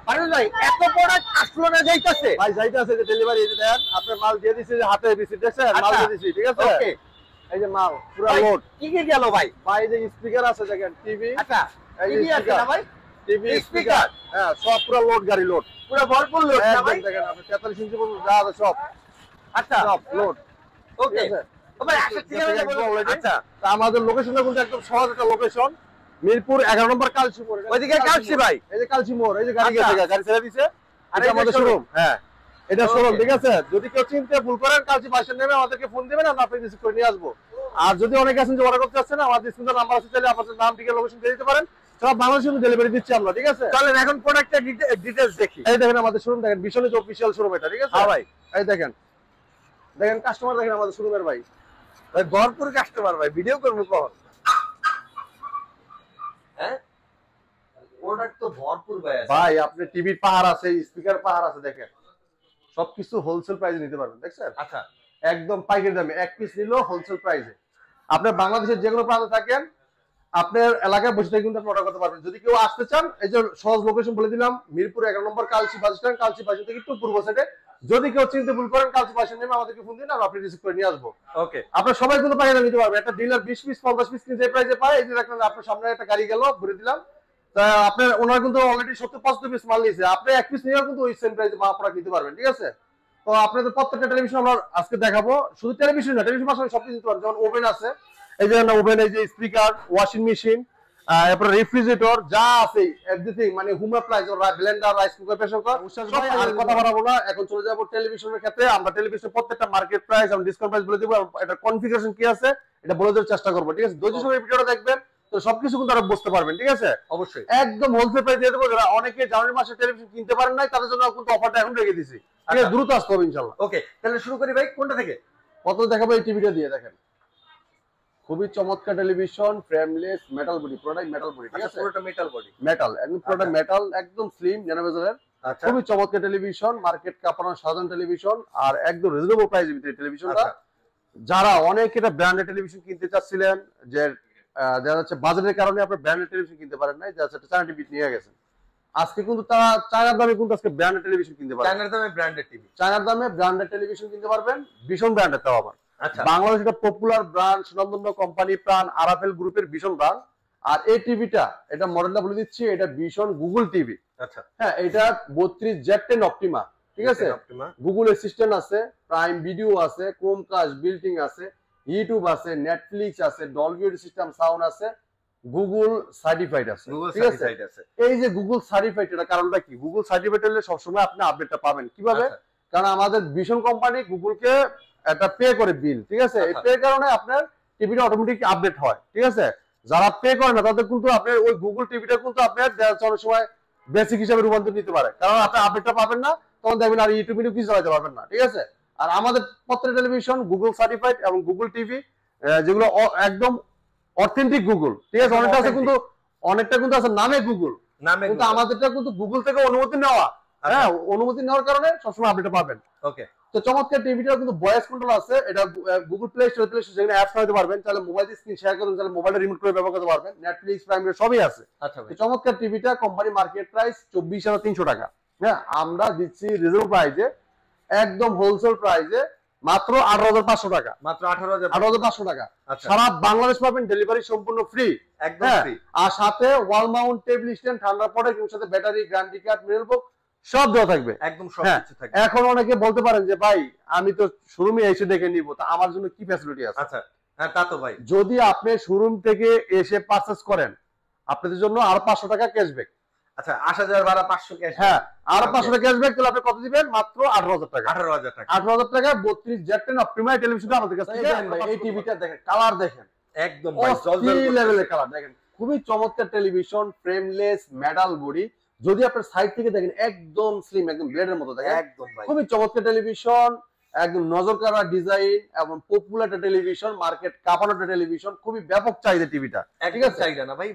ফারুক ভাই এত প্রোডাক্ট আসলো না যাইতাছে ভাই যাইতাছে যে ডেলিভারি এই দেন আপনি মাল দিয়ে দিছি যে হাতে রিসিট দেখছেন মাল দিয়ে দিছি ঠিক আছে ওকে এই যে মাল পুরো লোড কি কি গেল ভাই ভাই এই যে স্পিকার আছে দেখেন টিভি আচ্ছা টিভি আছে না ভাই টিভি স্পিকার হ্যাঁ সব পুরো লোড গাড়ি লোড পুরো ভরপুর লোড না ভাই দেখেন আপনি 43 ইঞ্চি পর্যন্ত যা আছে সব আচ্ছা সব লোড ওকে ভাই আচ্ছা ঠিক আছে বলুন আচ্ছা তা আমাদের লোকেশনটা কিন্তু একদম সহজ একটা লোকেশন মিরপুর 11 নম্বর কালচি মোড় ওইদিকে কালচি ভাই এই যে কালচি মোড় এই যে গাড়ি গেছে গাড়ি ছেড়ে দিয়েছে আর এটা আমাদের শোরুম হ্যাঁ এটা শোরুম ঠিক আছে যদি কেউ চিনতে ভুল করেন কালচি বাসে নেমে আমাদেরকে ফোন দিবেন আমরা আপনাকে রিসিভ করে নিয়ে আসবো আর যদি অনেকে আছেন যে অর্ডার করতে চাচ্ছেন আমাদের স্ক্রিনে নাম্বার আছে চাইলে আপনাদের নাম ঠিকানা লোকেশন দিয়ে দিতে পারেন সব বাংলাদেশে ডেলিভারি দিচ্ছি আমরা ঠিক আছে চলেন এখন প্রোডাক্টের ডিটেইলস দেখি এই দেখেন আমাদের শোরুম দেখেন বিশাল অফিশিয়াল শোরুম এটা ঠিক আছে হ্যাঁ ভাই এই দেখেন দেখেন কাস্টমার দেখেন আমাদের শোরুমের ভাই ভাই ভরপুর কাস্টমার ভাই ভিডিও করব কখন হ্যাঁ প্রোডাক্ট তো ভরপুর ভাই আছে ভাই আপনি টিভির পাহাড় আছে স্পিকার পাহাড় আছে দেখেন সবকিছু হোলসেল প্রাইসে নিতে পারবেন দেখছেন আচ্ছা একদম পাইকারি দামে এক পিস নিলেও হোলসেল প্রাইসে আপনি বাংলাদেশের যে কোনো প্রান্তে থাকেন আপনার এলাকায় বসে থেকে কিন্তু আপনি অর্ডার করতে পারবেন যদি কেউ আসতে চান এই যে সহজ লোকেশন বলে দিলাম মিরপুর 11 নম্বর কালচি বাস স্ট্যান্ড কালচি বাস থেকে একটু পূর্ব সাইডে যদি কেউ চিনতে ভুল করেন কালচি বাসে নেমে আমাদেরকে ফোন দিন আমরা আপনি রিসিভ করে নিয়ে আসবো ওকে আপনারা সবাই কিন্তু পাইকারি নিতে পারবেন একটা ডিলার 20 পিস 50 পিস কিনতে প্রাইসে পায় এই যে দেখেন আপনার সামনে একটা গাড়ি গেল ঘুরে দিলাম তা আপনার ওনার কিন্তু অলরেডি 70-75 পিস মাল নিয়েছে আপনি এক পিস নিয়েও কিন্তু ওই সেম প্রাইসে প্রোডাক্ট নিতে পারবেন ঠিক আছে তো আপনাদের প্রত্যেকটা টেলিভিশন আমরা আজকে দেখাবো শুধু টেলিভিশন না টেলিভিশন পাশাপাশি সব কিছু নিতে পারবেন যেমন ওভেন আছে এই যে ওভেন এই যে স্পিকার ওয়াশিং মেশিন এরপর রেফ্রিজারেটর যা আছে এভরিথিং মানে home appliance blender rice cooker pressure cooker আর কথা বাড়াবো না এখন চলে যাবো টেলিভিশনের ক্ষেত্রে আমরা টেলিভিশন প্রত্যেকটা মার্কেট প্রাইস এবং ডিসকাউন্ট প্রাইস বলে দেবো এটা কনফিগারেশন কি আছে এটা বলে দেওয়ার চেষ্টা করবো ঠিক আছে ধৈর্য সহকারে ভিডিওটা দেখবেন তো সবকিছু কিন্তু আপনারা বুঝতে পারবেন ঠিক আছে অবশ্যই একদম হোলসেল প্রাইস দিয়ে দেবো যারা অনেকে জানুয়ারি মাসে টেলিভিশন কিনতে পারেন নাই তাদের জন্য কিন্তু অফারটা এখন রেখে দিছি ঠিক আছে দ্রুত আসতে হবে ইনশাআল্লাহ ওকে তাহলে শুরু করি ভাই কোনটা থেকে কত দেখাবো এই টিভিটা দিয়ে দেখেন খুবই চমৎকার television frameless metal body product metal body ঠিক আছে পুরোটা মেটাল বডি মেটাল একদম প্রোডাক্ট মেটাল একদম স্লিম ন্যানোভেজেলের খুবই চমৎকার টেলিভিশন মার্কেট কাঁপানো সাধারণ টেলিভিশন আর একদম রিজনেবল প্রাইসের ভিতরে টেলিভিশনটা যারা অনেক এটা ব্র্যান্ডেড টেলিভিশন কিনতে চাচ্ছিলেন যে দেখা যাচ্ছে বাজেটের কারণে আপনি ব্র্যান্ডেড টেলিভিশন কিনতে পারেন নাই যাচ্ছে চায়না টিভি নিয়ে গেছেন আজকে কিন্তু তারা চায়নার দামে কিন্তু আজকে ব্র্যান্ডেড টেলিভিশন কিনতে পারবেন চায়নার দামে ব্র্যান্ডেড টিভি চায়নার দামে ব্র্যান্ডেড টেলিভিশন কিনতে পারবেন ভীষণ ব্র্যান্ডের তাও আবার আচ্ছা বাংলাদেশ একটা পপুলার ব্র্যান্ড সুনামধন্য কোম্পানি প্রাণ আরাফেল গ্রুপের ভীষণ ব্র্যান্ড আর এই টিভিটা এটা মডেলটা বলে দিচ্ছি এটা ভীষণ গুগল টিভি আচ্ছা হ্যাঁ এটা 32Z10 অপটিমা ঠিক আছে গুগল অ্যাসিস্ট্যান্ট আছে প্রাইম ভিডিও আছে ক্রোমকাস্ট বিল্টিং আছে ইউটিউব আছে নেটফ্লিক্স আছে ডলবি সিস্টেম সাউন্ড আছে গুগল সার্টিফাইড আছে ঠিক আছে এই যে গুগল সার্টিফাইড এর কারণটা কি গুগল সার্টিফাইড হলে সব সময় আপনি আপডেটটা পাবেন কিভাবে কারণ আমাদের ভীষণ কোম্পানি গুগলকে একটা পে করে বিল ঠিক আছে এই পে কারণে আপনার টিভিটা অটোমেটিক আপডেট হয় ঠিক আছে যারা পে করে না তাদের কিন্তু আপনার ওই গুগল টিভিটা কিন্তু আপনার অনেক সময় বেসিক হিসেবে রূপান্তর নিতে পারে কারণ আপনি আপডেটটা পাবেন না তখন দেখবেন আর ইউটিউব ভিডিও কিছু চালাতে পারবেন না ঠিক আছে আর আমাদের প্রত্যেকটা টেলিভিশন গুগল সার্টিফাইড এবং গুগল টিভি যেগুলো একদম অথেন্টিক গুগল ঠিক আছে অনেকটা কিন্তু আছে নামে গুগল কিন্তু আমাদেরটা কিন্তু গুগল থেকে অনুমতি নেওয়া হ্যাঁ অনুমতি নেওয়ার কারণে সবসময় আপডেট পাবেন ওকে তো চমৎকার টিভিটা কিন্তু ভয়েস কন্ট্রোল আছে এটা গুগল প্লে স্টোর থেকে সেখানে অ্যাপস চালাতে পারবেন তাহলে মোবাইল স্ক্রিন শেয়ার করতে তাহলে মোবাইলে রিমোট করে ব্যবহার করতে পারবেন নেটফ্লিক্স প্রাইম সবই আছে আচ্ছা তো চমৎকার টিভিটা কোম্পানি মার্কেট প্রাইস 24,300 টাকা হ্যাঁ আমরা দিচ্ছি রিজনেবল প্রাইসে একদম হোলসেল প্রাইসে মাত্র 18,500 টাকা মাত্র 18,500 টাকা সারা বাংলাদেশ পাবেন ডেলিভারি সম্পূর্ণ ফ্রি একদম ফ্রি আর সাথে ওয়াল মাউন্ট টেবিল স্ট্যান্ড ঠান্ডা পড়ে এর সাথে battery guarantee card mirror box সব দেওয়া থাকবে একদম সব কিছু থাকবে এখন অনেকে বলতে পারেন যে ভাই আমি তো শোরুমে এসে দেখে নিব তা আমার জন্য কি ফ্যাসিলিটি আছে আচ্ছা হ্যাঁ তা তো ভাই যদি আপনি শোরুম থেকে এসে পারচেজ করেন আপনাদের জন্য আর 500 টাকা ক্যাশব্যাক আচ্ছা 8000 ভাড়া 500 ক্যাশ হ্যাঁ আর 500 টাকা ক্যাশব্যাক তাহলে আপনি কত দিবেন মাত্র 18,000 টাকা 18,000 টাকা 32Z10 অপটিমা টেলিভিশনটা আমাদের কাছে এই টিভিটা দেখেন কালার দেখেন একদম ভাই জলজল লেভেলের কালার দেখেন খুবই চমৎকার টেলিভিশন ফ্রেমলেস মেটাল বডি যদি আপনার সাইড থেকে দেখেন একদম স্লিম একদম ব্লেডের মতো দেখেন একদম ভাই খুবই চমৎকার টেলিভিশন একদম নজর কাড়া ডিজাইন এবং পপুলার টেলিভিশন মার্কেট কাঁপানো টেলিভিশন খুবই ব্যাপক চাহিদা টিভিটা ঠিক আছে চাহিদা না ভাই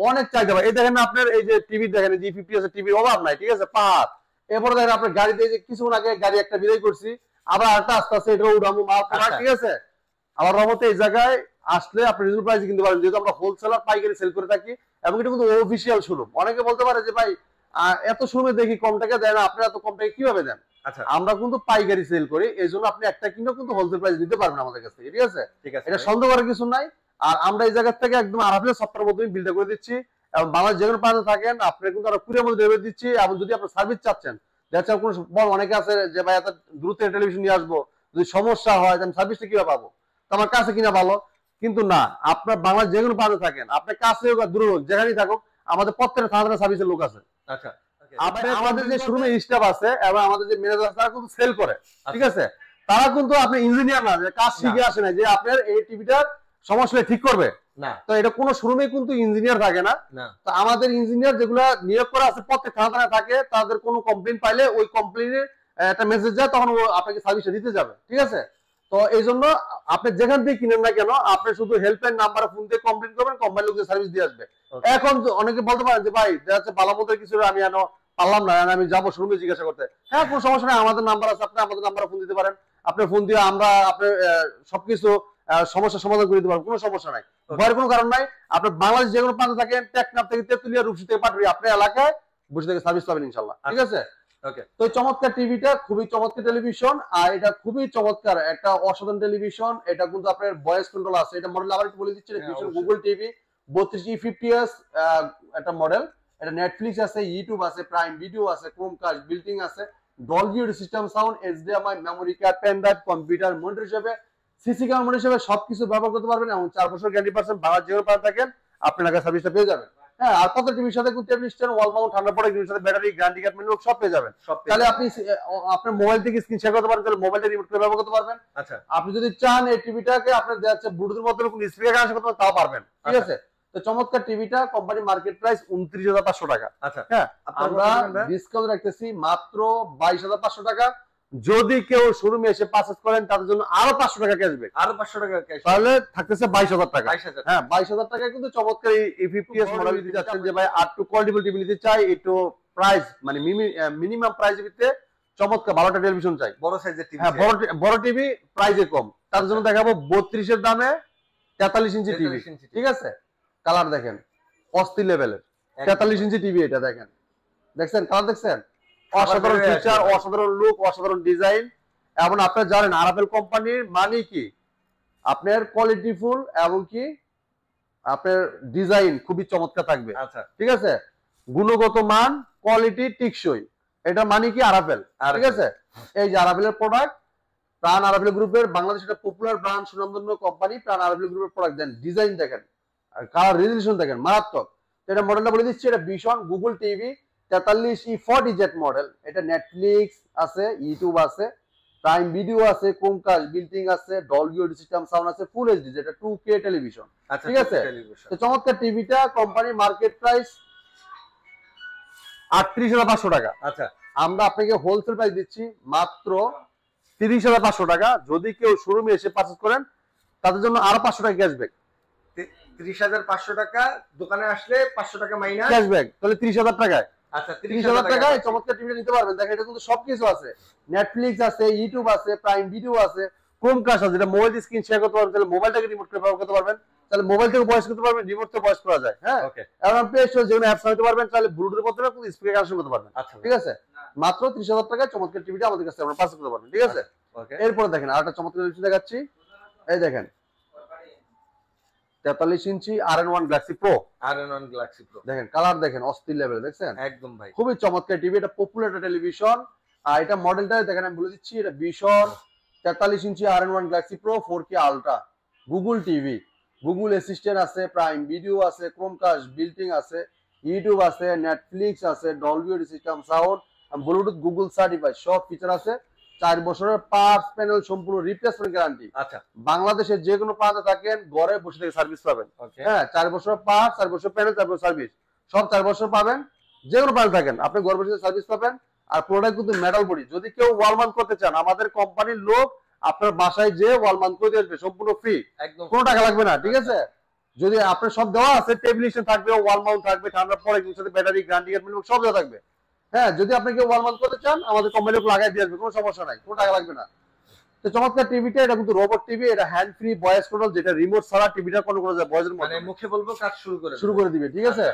অনেক চাহিদা ভাই এই দেখেন আপনার এই যে টিভি দেখেন G50 আছে টিভির অভাব নাই ঠিক আছে পাহাড় এরপরে দেখেন আপনার গাড়িতে যে কিছুক্ষণ আগে গাড়ি একটা বিদায় করছি আবার আরেকটা আস্তে আস্তে এটা উড়ামু মাল ঠিক আছে আমার রহমতে এই জায়গায় আসলে আপনি রিজনেবল প্রাইসে কিনতে পারেন যেহেতু আমরা হোলসেলার পাইকারি সেল করে থাকি এবং এটা কিন্তু অফিশিয়াল শোরুম অনেকে বলতে পারে যে ভাই এত শোরুমে দেখি কম টাকা দেয় না, আপনারা এত কম টাকা কিভাবে দেন? আচ্ছা, আমরা কিন্তু পাইকারি সেল করি, এই জন্য আপনি একটা কিনেও কিন্তু হোলসেল প্রাইস দিতে পারবেন আমাদের কাছ থেকে, ঠিক আছে? ঠিক আছে এটা ভাই। সন্দেহ করার কিছু নাই। আর আমরা এই জায়গা থেকে একদম আরাফেল সফটওয়্যার মধ্যে বিল্ড করে দিচ্ছি, এবং বাংলাদেশ যে কোনো প্রান্তে থাকেন আপনি কিন্তু আমরা কুরিয়ার মধ্যে ডেলিভারি দিচ্ছি। এবং যদি আপনার সার্ভিস চাচ্ছেন, যাচ্ছে কোনো অনেকে আছে যে ভাই এত দ্রুত টেলিভিশন নিয়ে আসবো, যদি সমস্যা হয় আমি সার্ভিসটা কিভাবে পাবো, তো আমার কাছে কিনা ভালো। কিন্তু না, আপনার বাংলাদেশ যে কোনো প্রান্তে থাকেন, আপনার কাছে হোক আর দূরে হোক, যেখানেই থাকুক, আমাদের প্রত্যেকটা থানা সার্ভিসের লোক আছে। আচ্ছা, আপনি আমাদের যে শোরুমে স্টাফ আছে এবং আমাদের যে ম্যানেজার আছে তারা কিন্তু সেল করে, ঠিক আছে? তারা কিন্তু আপনি ইঞ্জিনিয়ার না যে কাজ শিখে আসে না যে আপনার এই টিভিটার সমস্যা ঠিক করবে না। তো এটা কোনো শোরুমে কিন্তু ইঞ্জিনিয়ার থাকে না। তো আমাদের ইঞ্জিনিয়ার যেগুলো নিয়োগ করা আছে প্রত্যেক থানায় থাকে, তাদের কোনো কমপ্লেইন পাইলে ওই কমপ্লেইনের একটা মেসেজ যায়, তখন ও আপনাকে সার্ভিসটা দিতে যাবে, ঠিক আছে? তো এই জন্য আপনি যেখান থেকে কিনেন না কেন, আপনি শুধু হেল্পলাইন নাম্বারে ফোন দিয়ে কমপ্লেইন করবেন, কোম্পানির লোক সার্ভিস দিয়ে আসবে। এখন অনেকে বলতে পারেন যে ভাই দেখা যাচ্ছে বালামতের কিছু আমি পারলাম না, আমি যাবো শোরুমে জিজ্ঞাসা করতে। হ্যাঁ, কোনো সমস্যা নেই, আমাদের নাম্বার আছে, আপনি আমাদের নাম্বারে ফোন দিতে পারেন। আপনি ফোন দিয়ে আমরা আপনার সবকিছু সমস্যার সমাধান করে দিতে পারবো, কোনো সমস্যা নাই, ভয়ের কোনো কারণ নাই। আপনার বাংলাদেশ যে কোনো প্রান্তে থাকেন, টেকনাফ থেকে তেতুলিয়া, রূপসী থেকে পাটুরিয়া, আপনার এলাকায় বসে থেকে সার্ভিস পাবেন ইনশাল্লাহ, ঠিক আছে? তো চমৎকার টিভিটা, খুবই চমৎকার টেলিভিশন, আর এটা খুবই চমৎকার একটা অসাধারণ টেলিভিশন। এটা কিন্তু আপনার ভয়েস কন্ট্রোল আছে। এটা মডেল আবার একটু বলে দিচ্ছি, গুগল টিভি 32E50s একটা মডেল। এটা নেটফ্লিক্স আছে, ইউটিউব আছে, প্রাইম ভিডিও আছে, ক্রোমকাস্ট, বিল্টিং আছে, Dolby audio system sound, HDMI, memory card, pen drive, computer, monitor হিসেবে, সিসি ক্যামেরা মনিটর হিসেবে সবকিছু ব্যবহার করতে পারবেন, এবং 4 বছর গ্যারান্টি পাচ্ছেন। বাংলাদেশ যে কোনো প্রান্তে থাকেন আপনার কাছে সার্ভিসটা পেয়ে যাবেন। হ্যাঁ, আর কত টিভির সাথে কিন্তু টেবিল স্ট্যান্ড, ওয়াল মাউন্ট, ঠান্ডা পড়ে টিভির সাথে ব্যাটারি, গ্যারান্টি কার্ড, মেনু সব পেয়ে যাবেন। তাহলে আপনি আপনার মোবাইল থেকে স্ক্রিন শেয়ার করতে পারবেন, তাহলে মোবাইলটা রিমোট করে ব্যবহার করতে পারবেন। আচ্ছা, আপনি যদি চান এই টিভিটাকে আপনার যাচ্ছে ব্লুটুথের মাধ্যমে কোনো স্পিকার কানেকশন করতে পারবেন, তাও পারবেন, ঠিক আছে? তো চমৎকার টিভিটা, কোম্পানি মার্কেট প্রাইস 29,500 টাকা। আচ্ছা, হ্যাঁ, আমরা ডিসকাউন্ট রাখতেছি মাত্র 22,500 টাকা। যদি কেউ শোরুমে এসে পারচেজ করেন তাদের জন্য আরো 500 টাকা ক্যাশব্যাক, আরো 500 টাকা ক্যাশ, তাহলে থাকতেছে 22,000 টাকা। 22,000। হ্যাঁ, 22,000 টাকা কিন্তু চমৎকার এই 50s মডেল দিতে যাচ্ছেন যে ভাই আর টু কোয়ালিটিফুল টিভি নিতে চাই, একটু প্রাইস মানে মিনিমাম প্রাইসের ভিতরে চমৎকার ভালোটা টেলিভিশন চাই, বড় সাইজের টিভি। হ্যাঁ, বড় টিভি প্রাইসে কম, তার জন্য দেখাবো 32 এর দামে 43 ইঞ্চি টিভি, ঠিক আছে? কালার দেখেন অস্থির লেভেলের 43 ইঞ্চি টিভি, এটা দেখেন, দেখছেন কালার, দেখছেন অসাধারণ ফিচার, অসাধারণ লুক, অসাধারণ ডিজাইন। এবং আপনারা জানেন আরাফেল কোম্পানির মানে কি, আপনার কোয়ালিটিফুল এবং কি আপনার ডিজাইন খুবই চমৎকার থাকবে। আচ্ছা, ঠিক আছে, গুণগত মান, কোয়ালিটি, টিকসই, এটা মানে কি আরাফেল, ঠিক আছে? এই যে আরাফেলের প্রোডাক্ট, প্রাণ আরাফেল গ্রুপের বাংলাদেশের একটা পপুলার ব্র্যান্ড, সুনামধন্য কোম্পানি প্রাণ আরাফেল গ্রুপের প্রোডাক্ট। দেন ডিজাইন দেখেন, আর কালার রেজলিউশন দেখেন, মারাত্মক। এটা মডেলটা বলে দিচ্ছি, এটা ভীষণ গুগল টিভি 43E40Z মডেল। এটা নেটফ্লিক্স আছে, ইউটিউব আছে, প্রাইম ভিডিও আছে, ক্রোমকাস্ট, বিল্টিং আছে, ডলবি অডিও সিস্টেম সাউন্ড আছে, ফুল এইচডি, যেটা 2K টেলিভিশন, ঠিক আছে? তো চমৎকার টিভিটা, কোম্পানি মার্কেট প্রাইস 38,500 টাকা। আচ্ছা, আমরা আপনাকে হোলসেল প্রাইস দিচ্ছি মাত্র 30,500 টাকা। যদি কেউ শোরুমে এসে পারচেজ করেন তাদের জন্য আরো 500 টাকা ক্যাশব্যাক। 30,500 টাকা, দোকানে আসলে 500 টাকা মাইনাস ক্যাশব্যাক, তাহলে 30,000 টাকায়। আচ্ছা, 30,000 টাকায় চমৎকার টিভিটা নিতে পারবেন। দেখেন এটা কিন্তু সবকিছু আছে, নেটফ্লিক্স আছে, ইউটিউব আছে, প্রাইম ভিডিও আছে, ক্রোমকাস্ট আছে, যেটা মোবাইল স্ক্রিন শেয়ার করতে পারবেন, তাহলে মোবাইলটাকে রিমোট করে ব্যবহার করতে পারবেন, তাহলে মোবাইল থেকে ভয়েস করতে পারবেন, রিমোট থেকে ভয়েস করা যায়। হ্যাঁ, এবং প্লে স্টোর যেগুলো অ্যাপস চালাতে পারবেন, তাহলে ব্লুটুথের মাধ্যমে কিন্তু স্পিকার কানেকশন করতে পারবেন। আচ্ছা, ঠিক আছে, মাত্র 30,000 টাকায় চমৎকার টিভিটা আমাদের কাছে আপনারা পারচেজ করতে পারবেন, ঠিক আছে? এরপরে দেখেন আরেকটা চমৎকার টেলিভিশন দেখাচ্ছি, এই দেখেন 43 ইঞ্চি RN1 গ্যালাক্সি প্রো। দেখেন কালার দেখেন অস্থির লেভেল, দেখছেন একদম ভাই, খুবই চমৎকার টিভি। এটা পপুলার একটা টেলিভিশন, আর এটা মডেলটা দেখেন আমি বলে দিচ্ছি, এটা ভীষণ 43 ইঞ্চি RN1 Galaxy pro 4K ultra Google TV, Google assistant আছে, প্রাইম ভিডিও আছে, ক্রোমকাস্ট, বিল্টিং আছে, ইউটিউব আছে, নেটফ্লিক্স আছে, Dolby audio system sound, Bluetooth, Google certify, সব ফিচার আছে। 4 বছরের পার্টস প্যানেল সম্পূর্ণ রিপ্লেসমেন্ট গ্যারান্টি। আচ্ছা, বাংলাদেশের যে কোনো প্রান্তে থাকেন ঘরে বসে থেকে সার্ভিস পাবেন। হ্যাঁ, 4 বছর পার্টস, 4 বছর প্যানেল, 4 বছর সার্ভিস, সব 4 বছর পাবেন। যে কোনো প্রান্তে থাকেন আপনি ঘরে বসে সার্ভিস পাবেন। আর প্রোডাক্ট কিন্তু মেটাল বডি। যদি কেউ ওয়াল মাউন্ট করতে চান, আমাদের কোম্পানির লোক আপনার বাসায় যে ওয়াল মাউন্ট করে দিয়ে আসবে, সম্পূর্ণ ফ্রি, একদম কোনো টাকা লাগবে না, ঠিক আছে? যদি আপনার সব দেওয়া আছে, টেবিল স্ট্যান্ড থাকবে, ওয়াল মাউন্ট থাকবে, ঠান্ডা পরে সাথে ব্যাটারি, গ্যারান্টি কার্ড, মেনু সব দেওয়া থাকবে। হ্যাঁ, যদি আপনি কেউ ওয়াল মাউন্ট করতে চান আমাদের কোম্পানির লোক লাগাই দিয়ে আসবে, কোনো সমস্যা নাই, কোনো টাকা লাগবে না। তো চমৎকার টিভিটা, এটা কিন্তু রোবট টিভি, এটা হ্যান্ড ফ্রি ভয়েস কন্ট্রোল, যেটা রিমোট ছাড়া টিভিটা কন্ট্রোল করা যায় ভয়েসের মানে মাধ্যমে, মুখে বলবো কাজ শুরু করে দিবে, ঠিক আছে?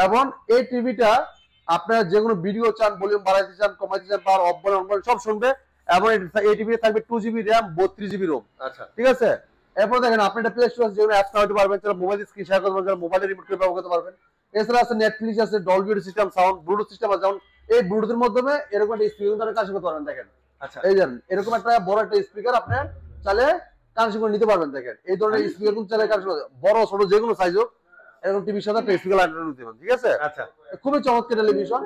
এবং এই টিভিটা আপনারা যে কোনো ভিডিও চান, ভলিউম বাড়াইতে চান, কমাইতে চান, পাওয়ার অফ বলেন অন বলেন সব শুনবে। এবং এই টিভিতে থাকবে 2GB র্যাম, 32GB রোম। আচ্ছা ঠিক আছে। এরপর দেখেন আপনি একটা প্লে স্টোর আছে যেগুলো অ্যাপস চালাতে পারবেন, তাহলে মোবাইল স্ক্রিন শেয়ার করতে পারবেন, মোবাইলে রিমোট করে ব্যবহার করতে পারবেন। এছাড়া আছে নেটফ্লিক্স আছে, Dolby audio system, sound, Bluetooth system আছে। যেমন এই ব্লুটুথের মাধ্যমে এরকম একটা স্পিকার কাজ করতে পারবেন। দেখেন আচ্ছা এই যে এরকম একটা বড় একটা স্পিকার আপনি চাইলে কানেকশন করে নিতে পারবেন। দেখেন এই ধরনের স্পিকার কিন্তু চাইলে কানেকশন বড় ছোট যে কোনো সাইজ হোক এরকম টিভির সাথে একটা স্পিকার লাগিয়ে নিতে পারবেন। ঠিক আছে। আচ্ছা খুবই চমৎকার টেলিভিশন।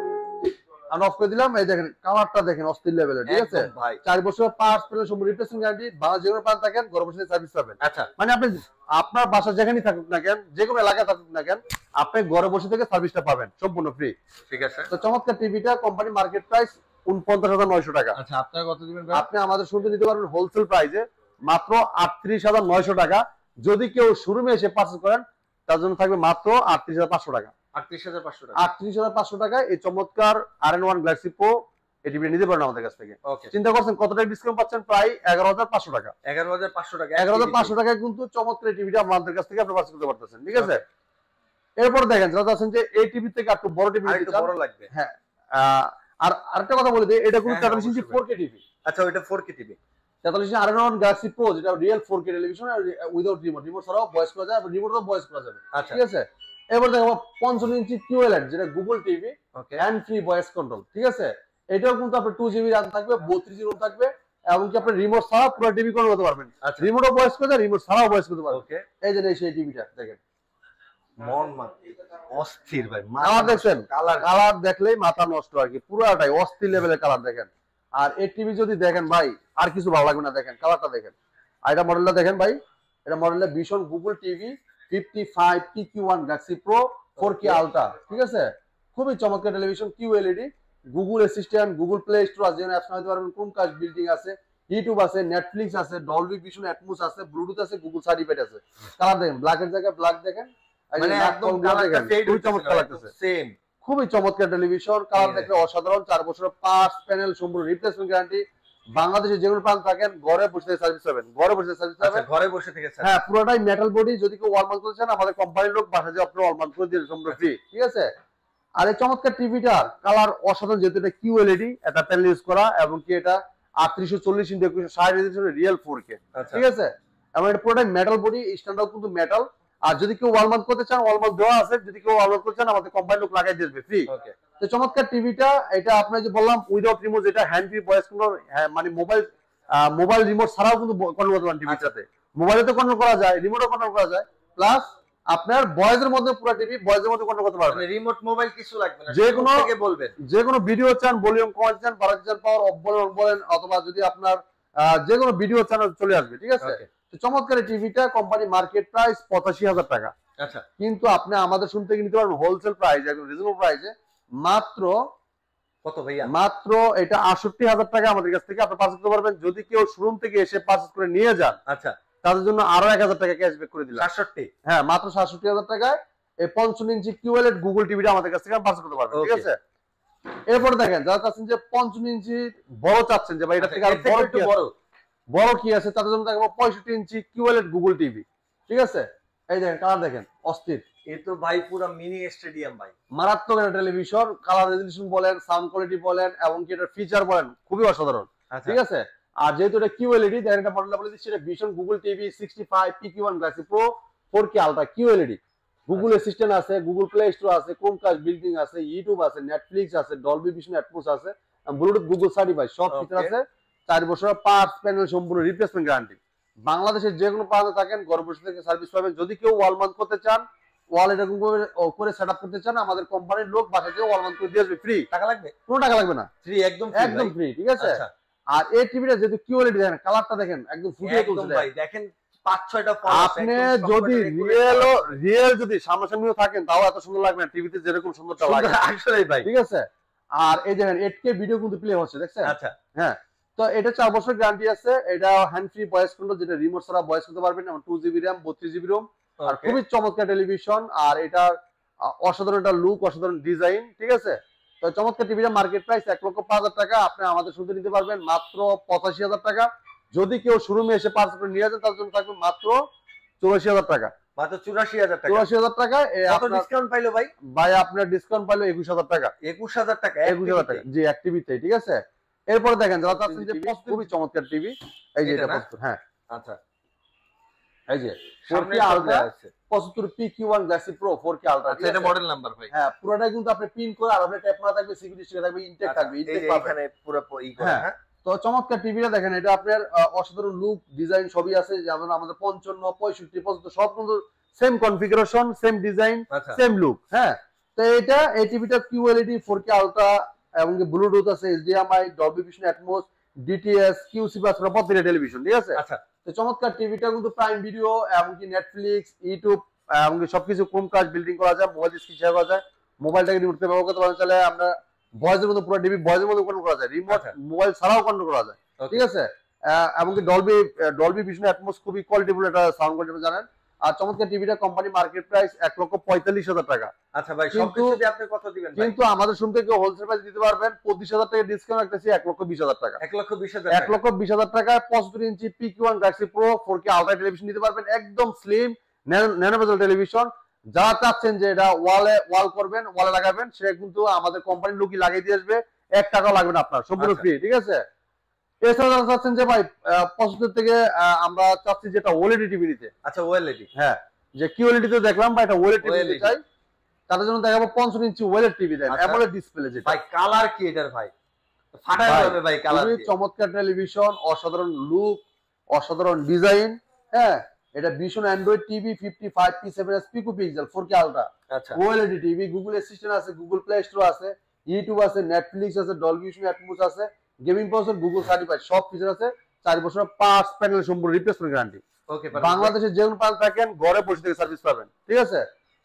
আমি অফ করে দিলাম। এই দেখেন কালারটা দেখেন অস্থির লেভেলের। ঠিক আছে। একদম ভাই 4 বছর পার্টস পেলে সম্পূর্ণ রিপ্লেসমেন্ট গ্যারান্টি। বাংলা যে কোনো প্রান্ত থাকেন ঘরে বসে সার্ভিস পাবেন। আচ্ছা মানে আপনি আপনার বাসা যেখানেই থাকুক না কেন, যে কোনো এলাকায় থাকুক না কেন, আপনি ঘরে বসে থেকে সার্ভিসটা পাবেন সম্পূর্ণ ফ্রি। ঠিক আছে। তো চমৎকার টিভিটা কোম্পানি মার্কেট প্রাইস 49,900 টাকা। আচ্ছা আপনারা কত দিবেন ভাই? আপনি আমাদের শুনতে নিতে পারবেন হোলসেল প্রাইসে মাত্র 38,900 টাকা। যদি কেউ শোরুমে এসে পারচেজ করেন তার জন্য থাকবে মাত্র 38,500 টাকা। 38,500 টাকা। 38,500 টাকায় এই চমৎকার RN1 গ্যালাক্সি প্রো এই টিভিটা নিতে পারেন আমাদের কাছ থেকে। ওকে চিন্তা করছেন কত টাকা ডিসকাউন্ট পাচ্ছেন? প্রায় 11,500 টাকা। 11,500 টাকা। 11,500 টাকায় কিন্তু চমৎকার টিভিটা আমাদের কাছ থেকে আপনি পারচেজ করতে পারতেছেন। ঠিক আছে। এরপর দেখেন যারা আছেন যে এই টিভি থেকে একটু বড় টিভি একটু বড় লাগবে। হ্যাঁ। আর আরেকটা কথা বলে দিই, এটা কিন্তু 43 ইঞ্চি 4K টিভি। আচ্ছা ওইটা 4K টিভি। 43 ইঞ্চি RN1 গ্যালাক্সি প্রো যেটা real 4K television without remote. Remote ছাড়াও ভয়েস করা যায়, রিমোটও ভয়েস করা যাবে। আচ্ছা ঠিক আছে। এবার দেখো 55 ইঞ্চি QLED যেটা গুগল টিভি, ওকে হ্যান্ড ফ্রি ভয়েস কন্ট্রোল। ঠিক আছে। এটাও কিন্তু আপনার 2GB RAM থাকবে, 32GB রোম থাকবে, এমনকি আপনি রিমোট ছাড়াও পুরো টিভি কন্ট্রোল করতে পারবেন। আচ্ছা রিমোটও ভয়েস করা যায়, রিমোট ছাড়াও ভয়েস করতে পারবেন। ওকে এই যে সেই টিভিটা দেখেন। মন অস্থির ভাই। কালার দেখছেন? কালার কালার দেখলেই মাথা নষ্ট আর কি, পুরাটাই অস্থির লেভেলের কালার দেখেন। আর এই টিভি যদি দেখেন ভাই আর কিছু ভালো লাগবে না। দেখেন কালারটা দেখেন। আর এটা মডেলটা দেখেন ভাই, এটা মডেলটা ভীষণ Google TV 55 PQ1 Galaxy pro 4K ultra. ঠিক আছে। খুবই চমৎকার television, QLED, Google assistant, Google play store আছে, যেখানে অ্যাপস চালাতে পারবেন, ক্রোমকাস্ট বিল্ডিং আছে, ইউটিউব আছে, নেটফ্লিক্স আছে, ডলবি ভিশন অ্যাটমোস আছে, ব্লুটুথ আছে, গুগল সার্টিফাইড আছে। কালার দেখেন, ব্ল্যাকের জায়গায় ব্ল্যাক দেখেন, মানে একদম কালারটা ফেড খুবই চমৎকার লাগতেছে। সেম খুবই চমৎকার টেলিভিশন। কালার দেখলে অসাধারণ। 4 বছরের পার্টস প্যানেল সম্পূর্ণ রিপ্লেসমেন্ট গ্যারান্টি। বাংলাদেশে যে কোনো প্রান্ত থাকেন ঘরে বসে সার্ভিস পাবেন। ঘরে বসে সার্ভিস আচ্ছা পাবেন। ঘরে বসে থেকে স্যার। হ্যাঁ পুরোটাই মেটাল বডি। যদি কেউ ওয়ালমার্ক করতে চান আমাদের কোম্পানির লোক বাসা যে আপনারা ওয়ালমার্ক করে দিয়ে সম্পূর্ণ ফ্রি। ঠিক আছে। আর এই চমৎকার টিভিটার কালার অসাধারণ, যেহেতু এটা QLED এটা প্যানেল ইউজ করা, এবং কি এটা 3840 ইঞ্চি 2160 রিয়েল 4K। আচ্ছা ঠিক আছে। এবং এটা পুরোটাই মেটাল বডি, স্ট্যান্ডটাও কিন্তু মেটাল। আর যদি কেউ ওয়ালমার্ক করতে চান ওয়ালমার্ক দেওয়া আছে, যদি কেউ ওয়ালমার্ক করতে চান আমাদের কোম্পানির লোক লাগাই দিবে ফ্রি। ওকে তো চমৎকার টিভিটা এটা আপনার যে বললাম উইদাউট রিমোট, যেটা হ্যান্ড ফ্রি ভয়েস কন্ট্রোল, মানে মোবাইল রিমোট ছাড়াও কিন্তু কন্ট্রোল করতে পারেন টিভিটাতে। মোবাইলে তো কন্ট্রোল করা যায়, রিমোটও কন্ট্রোল করা যায়, প্লাস আপনার ভয়েসের মধ্যে পুরো টিভি ভয়েসের মধ্যে কন্ট্রোল করতে পারবেন। মানে রিমোট মোবাইল কিছু লাগবে না, যে কোনো থেকে বলবেন। যে কোনো ভিডিও চান, ভলিউম কমাতে চান, বাড়াতে চান, পাওয়ার অফ বলেন অন বলেন, অথবা যদি আপনার যে কোনো ভিডিও চ্যানেল চলে আসবে। ঠিক আছে। Okay. তো চমৎকার টিভিটা কোম্পানি মার্কেট প্রাইস 85,000 টাকা। আচ্ছা কিন্তু আপনি আমাদের শুনতে নিতে পারবেন হোলসেল প্রাইস একদম রিজনেবল প্রাইসে মাত্র কত ভাইয়া? মাত্র এটা 68,000 টাকা আমাদের কাছ থেকে আপনি পারচেজ করতে পারবেন। যদি কেউ শোরুম থেকে এসে পারচেজ করে নিয়ে যান আচ্ছা তাদের জন্য আরো 1,000 টাকা ক্যাশব্যাক করে দিলাম। 67। হ্যাঁ মাত্র 67,000 টাকায় এই 55 ইঞ্চি QLED গুগল টিভিটা আমাদের কাছ থেকে পারচেজ করতে পারবেন। ঠিক Okay. আছে। এরপর দেখেন যারা চাচ্ছেন যে 55 ইঞ্চি বড় চাচ্ছেন, যে ভাই এটা থেকে আরো বড় একটু কি বড় বড় কি আছে, তাদের জন্য দেখবো 65 ইঞ্চি QLED গুগল টিভি। ঠিক আছে। এই দেখেন কালার দেখেন অস্থির, এ তো ভাই পুরো মিনি স্টেডিয়াম ভাই। মারাত্মক একটা টেলিভিশন। কালার রেজলিউশন বলেন, সাউন্ড কোয়ালিটি বলেন, এবং কি এটার ফিচার বলেন খুবই অসাধারণ। আচ্ছা ঠিক আছে। আর যেহেতু এটা QLED, দেখেন এটা মডেলটা বলে দিচ্ছি, এটা vision Google TV 65 PQ1 Galaxy pro 4K ultra QLED। Google assistant আছে, গুগল প্লে স্টোর আছে, ক্রোমকাস্ট বিল্ডিং আছে, ইউটিউব আছে, নেটফ্লিক্স আছে, ডলবি ভিশন অ্যাটমোস আছে, ব্লুটুথ গুগল সার্টিফাইড সব ফিচার আছে। 4 বছর পার্টস প্যানেল সম্পূর্ণ রিপ্লেসমেন্ট গ্যারান্টি। বাংলাদেশের যে কোনো প্রান্তে থাকেন ঘরে বসে থেকে সার্ভিস পাবেন। যদি কেউ ওয়াল মাউন্ট করতে চান, ওয়াল এরকম করে সেটআপ করতে চান, আমাদের কোম্পানির লোক বাসা থেকে ওয়াল মাউন্ট করে দিয়ে আসবে ফ্রি। টাকা লাগবে? কোনো টাকা লাগবে না, ফ্রি, একদম একদম ফ্রি। ঠিক আছে। আচ্ছা আর এই টিভিটা যেহেতু QLED দেখেন কালারটা দেখেন একদম ফুটিয়ে একদম তুলছে। ভাই দেখেন 5-6টা ফল আছে, আপনি একদম যদি সম্পূর্ণ রিয়েল যদি সামনাসামনিও থাকেন তাও এত সুন্দর লাগবে না, টিভিতে যেরকম সুন্দরটা লাগে সুন্দর আসলেই ভাই। ঠিক আছে। আর এই দেখেন 8K ভিডিও কিন্তু প্লে হচ্ছে, দেখছেন? আচ্ছা হ্যাঁ। তো এটা 4 বছর গ্যারান্টি আছে। এটা হ্যান্ড ফ্রি ভয়েস কন্ট্রোল, যেটা রিমোট ছাড়া ভয়েস করতে পারবেন, এবং 2GB RAM 32GB রোম। আর Okay. খুবই চমৎকার টেলিভিশন। আর এটার অসাধারণ একটা লুক, অসাধারণ ডিজাইন। ঠিক আছে। তো চমৎকার টিভিটা মার্কেট প্রাইস 1,05,000 টাকা। আপনি আমাদের শুনতে নিতে পারবেন মাত্র 85,000 টাকা। যদি কেউ শোরুমে এসে পার্সেল করে নিয়ে যান তার জন্য থাকবে মাত্র 84,000 টাকা। মাত্র 84,000 টাকা। 84,000 টাকা কত ডিসকাউন্ট পাইলো ভাই? ভাই আপনার ডিসকাউন্ট পাইলো 21,000 টাকা। 21,000 টাকা 21,000 টাকা জি অ্যাক্টিভিতে, ঠিক আছে। এরপরে দেখেন যারা চাচ্ছেন যে খুবই চমৎকার টিভি, এই যে এটা 75, হ্যাঁ আচ্ছা এই যে সামনে 4K আলট্রা আলট্রা আছে। 75 PQ1 Galaxy Pro 4K ultra. আচ্ছা এটা মডেল নাম্বার ভাই। হ্যাঁ পুরোটা কিন্তু আপনি পিন করে আর আপনি ট্যাপ মারা থাকবে, সিকিউরিটি স্টিকার থাকবে, ইনটেক থাকবে, এই ইনটেক যে পাবেন। এখানে পুরো ই করা, হ্যাঁ হ্যাঁ তো চমৎকার টিভিটা দেখেন, এটা আপনার অসাধারণ লুক ডিজাইন সবই আছে, যেমন আমাদের 55 65 75 সব কিন্তু সেম কনফিগারেশন, সেম ডিজাইন, আচ্ছা সেম লুক। হ্যাঁ তো এটা এই টিভিটা QLED 4K আলট্রা এবং ব্লুটুথ আছে, HDMI, Dolby vision atoms, DTS, QC plus প্রতিটা টেলিভিশন, ঠিক আছে। আচ্ছা তো চমৎকার টিভিটা কিন্তু প্রাইম ভিডিও এমনকি নেটফ্লিক্স, ইউটিউব এমনকি সবকিছু ক্রোমকাস্ট বিল্ডিং করা যায়, মোবাইল স্ক্রিন শেয়ার করা যায়, মোবাইলটাকে রিমোট ব্যবহার করতে পারেন, চাইলে আমরা ভয়েসের মধ্যে পুরো টিভি ভয়েসের মধ্যে কন্ট্রোল করা যায়, রিমোট আচ্ছা। মোবাইল ছাড়াও কন্ট্রোল করা যায়, ঠিক আছে। এমনকি ডলবি ভিশন অ্যাটমস খুবই কোয়ালিটিফুল একটা সাউন্ড কোয়ালিটি জানেন। আর চমৎকার টিভিটা কোম্পানি মার্কেট প্রাইস 1,45,000 টাকা। আচ্ছা ভাই কিন্তু- সবকিছু দিয়ে আপনি কত দিবেন ভাই? কিন্তু আমাদের শুরু থেকে হোলসেল প্রাইস দিতে পারবেন 25,000 টাকা ডিসকাউন্ট রাখতেছি 1,20,000 টাকা। 1,20,000 1,20,000 টাকায় 75 ইঞ্চি PQ1 Galaxy Pro 4K ultra television নিতে পারবেন, একদম স্লিম ন্যানো বেজেল টেলিভিশন। যারা চাচ্ছেন যে এটা ওয়াল করবেন, ওয়ালে লাগাবেন, সে কিন্তু আমাদের কোম্পানির লোকই লাগিয়ে দিয়ে আসবে, 1 টাকাও লাগবে না আপনার, সম্পূর্ণ আচ্ছা। ফ্রি, ঠিক আছে। এছাড়া যারা চাচ্ছেন যে ভাই 75 থেকে আমরা চাচ্ছি যেটা OLED টিভি নিতে, আচ্ছা ওএলইডি হ্যাঁ যে QLED তে দেখলাম বা এটা OLED টিভি নিতে OLED চাই, তাদের জন্য দেখাবো 55 ইঞ্চি OLED টিভি দেন, আচ্ছা। AMOLED ডিসপ্লে যেটা। ভাই কালার কি এটার ভাই? ফাটাই ভাই, যাবে ভাই কালার খুবই চমৎকার টেলিভিশন, অসাধারণ লুক, অসাধারণ ডিজাইন। হ্যাঁ এটা ভিশন অ্যান্ড্রয়েড টিভি 55 P7s পিকো পিক্সেল 4K আলট্রা আচ্ছা OLED টিভি, গুগল অ্যাসিস্ট্যান্ট আছে, গুগল প্লে স্টোর আছে, ইউটিউব আছে, নেটফ্লিক্স আছে, ডলবি ভিশন অ্যাটমস আছে, গেমিং প্রসেসর, গুগল সার্টিফাইড, সব ফিচার আছে, 4 বছর পার্টস প্যানেল সম্পূর্ণ রিপ্লেসমেন্ট গ্যারান্টি। ওকে বাংলাদেশে যে কোনো প্রান্ত থাকেন ঘরে বসে থেকে সার্ভিস পাবেন, ঠিক আছে।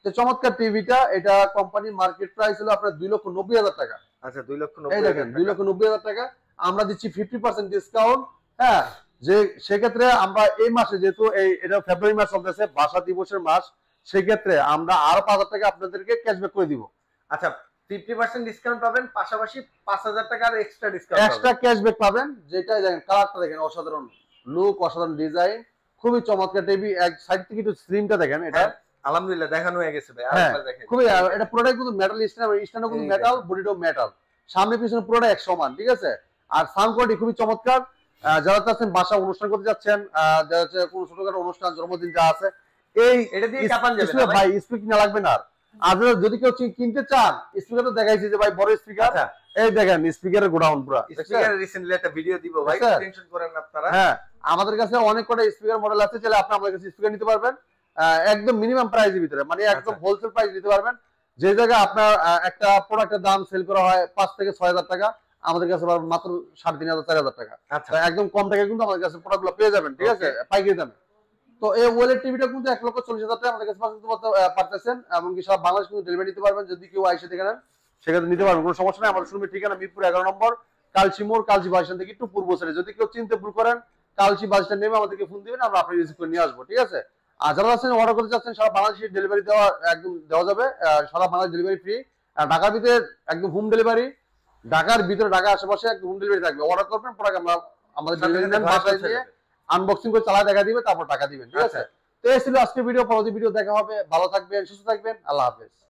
তো চমৎকার টিভিটা, এটা কোম্পানির মার্কেট প্রাইস হলো আপনার 2,90,000 টাকা। আচ্ছা 2,90,000 এই দেখেন 2,90,000 টাকা আমরা দিচ্ছি 50% ডিসকাউন্ট। হ্যাঁ যে সেক্ষেত্রে আমরা এই মাসে যেহেতু এটা ফেব্রুয়ারি মাস চলতেছে, ভাষা দিবসের মাস, সেক্ষেত্রে আমরা আরো 5,000 টাকা আপনাদেরকে ক্যাশব্যাক করে দিব। আচ্ছা 50% ডিসকাউন্ট পাবেন, পাশাপাশি 5,000 টাকার এক্সট্রা ডিসকাউন্ট এক্সট্রা ক্যাশব্যাক পাবেন, যেটা দেখেন কালারটা দেখেন, অসাধারণ লুক, অসাধারণ ডিজাইন, খুবই চমৎকার টিভি। এক সাইড থেকে একটু স্ক্রিনটা দেখেন, এটা আলহামদুলিল্লাহ দেখানো হয়ে গেছে ভাই, হ্যাঁ, আরেকবার দেখেন খুবই এটা পুরোটাই কিন্তু মেটাল স্ট্যান্ড কিন্তু এই মেটাল, বডিটাও মেটাল, সামনে পিছনে পুরোটা এক সমান, ঠিক আছে। আর সাউন্ড কোয়ালিটি খুবই চমৎকার। যারা চাচ্ছেন বাসা অনুষ্ঠান করতে যাচ্ছেন, যারা হচ্ছে কোনো ছোটখাটো অনুষ্ঠান, জন্মদিন যা আছে, এই এটা দিয়ে কাপান যাবে না স্পিকার ভাই? ভাই স্পিকার কিনা লাগবে না। আর যদি কেউ কিনতে চান, স্পিকার তো দেখাইছি যে ভাই বড় স্পিকার, আচ্ছা এই দেখেন স্পিকারের গোডাউন পুরো, স্পিকার রিসেন্টলি একটা ভিডিও দিব ভাই, দেখছেন? টেনশন করেন না আপনারা। হ্যাঁ আমাদের কাছে অনেক কটা স্পিকার মডেল আছে, চাইলে আপনি আমাদের কাছে স্পিকার নিতে পারবেন একদম মিনিমাম প্রাইসের ভিতরে, মানে একদম আচ্ছা। হোলসেল প্রাইস দিতে পারবেন। যে জায়গায় আপনার একটা প্রোডাক্টের দাম সেল করা হয় 5 থেকে 6,000 টাকা, আমাদের কাছে পাবেন মাত্র 3,500 4,000 টাকা। আচ্ছা তো একদম কম টাকায় কিন্তু আমাদের কাছে প্রোডাক্টগুলো পেয়ে যাবেন, ঠিক আছে, পাইকারি দামে। তো এই ওয়েলের টিভিটা কিন্তু 1,40,000 টাকা আমাদের কাছে পারতেছেন, এমনকি সব বাংলাদেশ কিন্তু ডেলিভারি নিতে পারবেন। যদি কেউ আইসে দেখে নেন সেক্ষেত্রে নিতে পারবেন, কোনো সমস্যা নেই। আমাদের শোরুমের ঠিকানা মিরপুর 11 নম্বর, কালচি মোড়, কালচি বাস স্ট্যান্ড থেকে একটু পূর্ব সাইডে। যদি কেউ চিনতে ভুল করেন, কালচি বাস স্ট্যান্ড নেমে আমাদেরকে ফোন দিবেন, আমরা আপনাকে রিসিভ করে নিয়ে আসবো, ঠিক আছে। আর যারা আছেন অর্ডার করতে চাচ্ছেন, সারা বাংলাদেশে ডেলিভারি একদম দেওয়া যাবে, সারা বাংলাদেশ ডেলিভারি ফ্রি। ঢাকার ভিতরে একদম হোম ডেলিভারি, ঢাকার ভিতরে ঢাকার আশেপাশে একদম হোম ডেলিভারি থাকবে। অর্ডার করবেন, প্রোডাক্ট আমরা আমাদের ডেলিভারি ম্যান বাসায় দিয়ে আনবক্সিং করে চালা দেখা দিবে, তারপর টাকা দিবেন, ঠিক আছে। তো এই ছিল আজকের ভিডিও। পরবর্তী ভিডিও দেখা হবে। ভালো থাকবেন, সুস্থ থাকবেন, আল্লাহ হাফেজ।